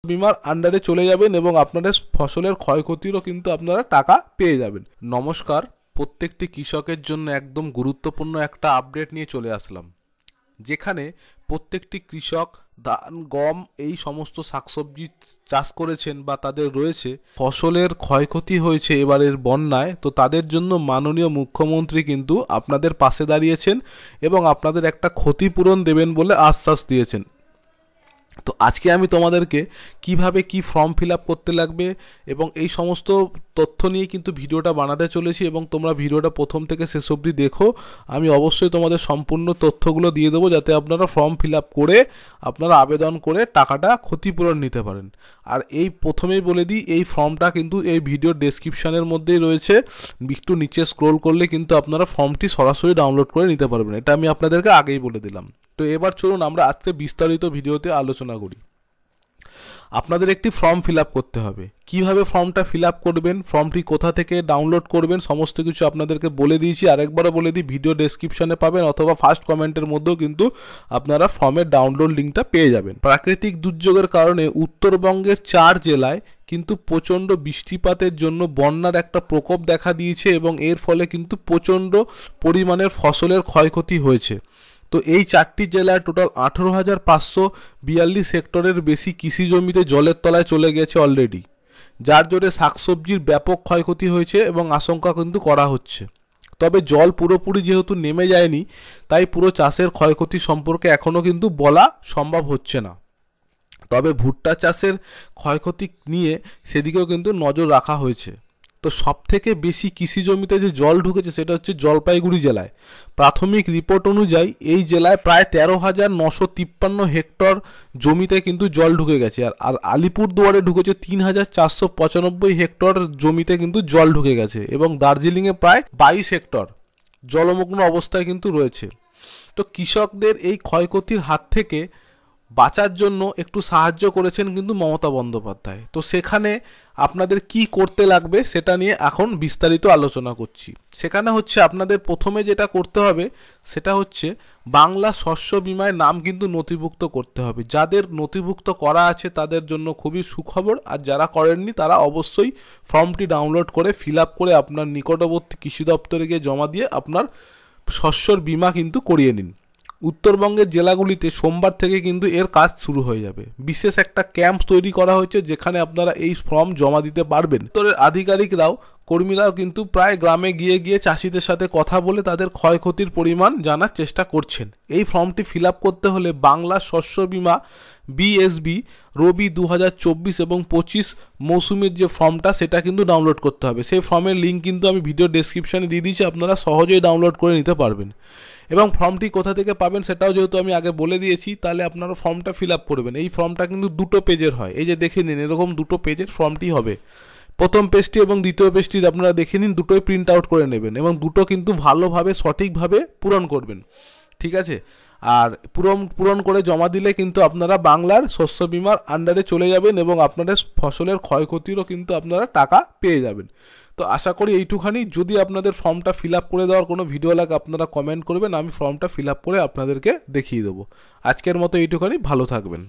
বিমার আন্ডারে চলে যাবেন এবং আপনাদের ফসলের ক্ষয়ক্ষতিরও কিন্তু আপনারা টাকা পেয়ে যাবেন। নমস্কার, প্রত্যেকটি কৃষকের জন্য একদম গুরুত্বপূর্ণ একটা আপডেট নিয়ে চলে আসলাম, যেখানে প্রত্যেকটি কৃষক ধান, গম এই সমস্ত শাকসবজি চাষ করেছেন বা তাদের রয়েছে, ফসলের ক্ষয়ক্ষতি হয়েছে এবারের বন্যায়। তো তাদের জন্য মাননীয় মুখ্যমন্ত্রী কিন্তু আপনাদের পাশে দাঁড়িয়েছেন এবং আপনাদের একটা ক্ষতিপূরণ দেবেন বলে আশ্বাস দিয়েছেন। তো আজকে আমি তোমাদেরকে কিভাবে কি ফর্ম ফিল আপ করতে লাগবে এবং এই সমস্ত তথ্য নিয়ে কিন্তু ভিডিওটা বানাতে চলেছি, এবং তোমরা ভিডিওটা প্রথম থেকে শেষ অবধি দেখো। আমি অবশ্যই তোমাদের সম্পূর্ণ তথ্যগুলো দিয়ে দেবো, যাতে আপনারা ফর্ম ফিল আপ করে আপনারা আবেদন করে টাকাটা ক্ষতিপূরণ নিতে পারেন। আর এই প্রথমেই বলে দিই, এই ফর্মটা কিন্তু এই ভিডিওর ডেসক্রিপশানের মধ্যেই রয়েছে। একটু নিচে স্ক্রোল করলে কিন্তু আপনারা ফর্মটি সরাসরি ডাউনলোড করে নিতে পারবেন। এটা আমি আপনাদেরকে আগেই বলে দিলাম। তো এবার চলুন আমরা আজকে বিস্তারিত ভিডিওতে আলোচনা করি। আপনাদের একটি ফর্ম ফিল আপ করতে হবে। কিভাবে ফর্মটা ফিল আপ করবেন, ফর্মটি কোথা থেকে ডাউনলোড করবেন, সমস্ত কিছু আপনাদেরকে বলে দিয়েছি। আরেকবারও বলে দিই, ভিডিও ডেসক্রিপশনে পাবেন অথবা ফার্স্ট কমেন্টের মধ্যেও কিন্তু আপনারা ফর্মের ডাউনলোড লিঙ্কটা পেয়ে যাবেন। প্রাকৃতিক দুর্যোগের কারণে উত্তরবঙ্গের 4 জেলায় কিন্তু প্রচণ্ড বৃষ্টিপাতের জন্য বন্যার একটা প্রকোপ দেখা দিয়েছে এবং এর ফলে কিন্তু প্রচণ্ড পরিমাণের ফসলের ক্ষয়ক্ষতি হয়েছে। তো এই 4টি জেলায় টোটাল 18,542 হেক্টরের বেশি কৃষি জমিতে জলের তলায় চলে গেছে অলরেডি, যার জন্য শাকসবজির ব্যাপক ক্ষয়ক্ষতি হয়েছে এবং আশঙ্কা কিন্তু করা হচ্ছে। তবে জল পুরোপুরি যেহেতু নেমে যায়নি, তাই পুরো চাষের ক্ষয়ক্ষতি সম্পর্কে এখনও কিন্তু বলা সম্ভব হচ্ছে না। তবে ভুট্টা চাষের ক্ষয়ক্ষতি নিয়ে সেদিকেও কিন্তু নজর রাখা হয়েছে। তো সবথেকে বেশি কৃষি জমিতে যে জল ঢুকেছে সেটা হচ্ছে জলপাইগুড়ি জেলায়। প্রাথমিক রিপোর্ট অনুযায়ী এই জেলায় প্রায় 13,953 হেক্টর জমিতে কিন্তু জল ঢুকে গেছে। আর আলিপুরদুয়ারে ঢুকেছে 3,495 হেক্টর জমিতে কিন্তু জল ঢুকে গেছে, এবং দার্জিলিংয়ে প্রায় 22 হেক্টর জলমগ্ন অবস্থায় কিন্তু রয়েছে। তো কৃষকদের এই ক্ষয়ক্ষতির হাত থেকে বাঁচার জন্য একটু সাহায্য করেছেন কিন্তু মমতা বন্দ্যোপাধ্যায়। তো সেখানে আপনাদের কি করতে লাগবে সেটা নিয়ে এখন বিস্তারিত আলোচনা করছি। সেখানে হচ্ছে আপনাদের প্রথমে যেটা করতে হবে সেটা হচ্ছে বাংলা শস্য বীমায় নাম কিন্তু নথিভুক্ত করতে হবে। যাদের নথিভুক্ত করা আছে তাদের জন্য খুবই সুখবর, আর যারা করেননি তারা অবশ্যই ফর্মটি ডাউনলোড করে ফিল আপ করে আপনার নিকটবর্তী কৃষি দপ্তরে গিয়ে জমা দিয়ে আপনার শস্যর বীমা কিন্তু করিয়ে নিন। উত্তরবঙ্গের জেলাগুলিতে সোমবার থেকে কিন্তু এর কাজ শুরু হয়ে যাবে। বিশেষ একটা ক্যাম্প তৈরি করা হয়েছে, যেখানে আপনারা এই ফর্ম জমা দিতে পারবেন। দপ্তরের আধিকারিকরাও, কর্মীরাও কিন্তু প্রায় গ্রামে গিয়ে গিয়ে চাষিদের সাথে কথা বলে তাদের ক্ষয়ক্ষতির পরিমাণ জানার চেষ্টা করছেন। এই ফর্মটি ফিল আপ করতে হলে বাংলা শস্য বীমা বিএসবি রবি 2024 এবং 25 মৌসুমের যে ফর্মটা সেটা কিন্তু ডাউনলোড করতে হবে। সেই ফর্মের লিঙ্ক কিন্তু আমি ভিডিও ডেসক্রিপশানে দিয়ে দিয়েছি, আপনারা সহজেই ডাউনলোড করে নিতে পারবেন। এবং ফর্মটি কোথা থেকে পাবেন সেটাও যেহেতু আমি আগে বলে দিয়েছি, তাহলে আপনারা ফর্মটা ফিল আপ করবেন। এই ফর্মটা কিন্তু 2টো পেজের হয়। এই যে দেখে নিন, এরকম 2টো পেজের ফর্মটি হবে। প্রথম পেজটি এবং দ্বিতীয় পেজটি আপনারা দেখে নিন, দুটোই প্রিন্ট আউট করে নেবেন এবং দুটো কিন্তু ভালোভাবে সঠিকভাবে পূরণ করবেন, ঠিক আছে? আর পূরণ করে জমা দিলে কিন্তু আপনারা বাংলার শস্য বীমার আন্ডারে চলে যাবেন এবং আপনাদের ফসলের ক্ষয়ক্ষতিরও কিন্তু আপনারা টাকা পেয়ে যাবেন। তো আশা করি এইটুখানি। যদি আপনাদের ফর্মটা ফিল আপ করে দেওয়ার কোনো ভিডিও লাগে আপনারা কমেন্ট করবেন, আমি ফর্মটা ফিল আপ করে আপনাদেরকে দেখিয়ে দেবো। আজকের মতো এইটুখানি, ভালো থাকবেন।